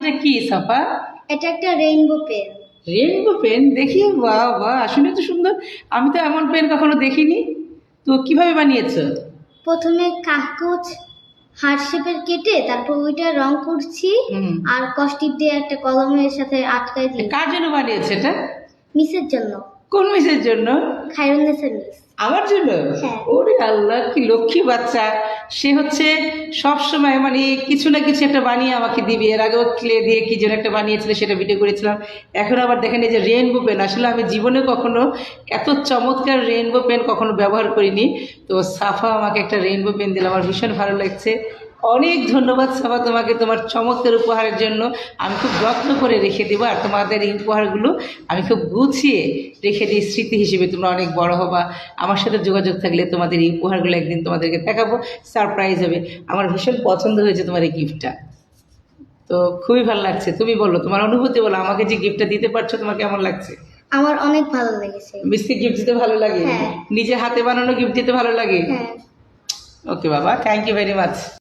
এটা কি সাফা? এটা একটা রেইনবো পেন। রেইনবো পেন দেখি, বাহ বাহ, আসলে তো সুন্দর। আমি তো এমন পেন কখনো দেখিনি। তো কিভাবে বানিয়েছো? প্রথমে কাগজ হার্ট শেপের কেটে তারপর ওইটা রং করছি হুম। আর কষ্টিপ দিয়ে একটা কলমের সাথে আটকায় দিই। কার জন্য বানিয়েছো এটা? মিসের জন্য, কোন মিসের জন্য? খায়রুন্নেসা মিস। আমার জন্য? হ্যাঁ। ওরে আল্লাহ, কি লক্ষ্মী বাচ্চা। সে হচ্ছে সব সময় মানে কিছু না কিছু একটা বানিয়ে আমাকে দিবে। এর আগেও ক্লে দিয়ে কি যেন একটা বানিয়েছিল, সেটা ভিডিও করেছিলাম। এখন আবার দেখেন এই যে রেইনবো পেন, আসলে আমি জীবনে কখনো এত চমৎকার রেইনবো পেন কখনো ব্যবহার করিনি। তো সাফা আমাকে একটা রেইনবো পেন দিল, আমার ভীষণ ভালো লাগছে। অনেক ধন্যবাদ সাফা তোমাকে, তোমার চমৎকার উপহারের জন্য। আমি খুব যত্ন করে রেখে দেবো, আর তোমাদের এই উপহারগুলো আমি খুব গুছিয়ে রেখে দিই স্মৃতি হিসেবে। তোমরা অনেক বড় হবা, আমার সাথে যোগাযোগ থাকলে তোমাদের এই উপহারগুলো একদিন তোমাদেরকে দেখাবো, সারপ্রাইজ হবে। আমার ভীষণ পছন্দ হয়েছে তোমার এই গিফটটা, তো খুবই ভালো লাগছে। তুমি বলো তোমার অনুভূতি বলো, আমাকে যে গিফটটা দিতে পারছো তোমার কেমন লাগছে? আমার অনেক ভালো লেগেছে। মিষ্টি গিফট দিতে ভালো লাগে? হ্যাঁ। নিজে হাতে বানানো গিফট দিতে ভালো লাগে? হ্যাঁ। ওকে বাবা, থ্যাংক ইউ ভেরি মাচ।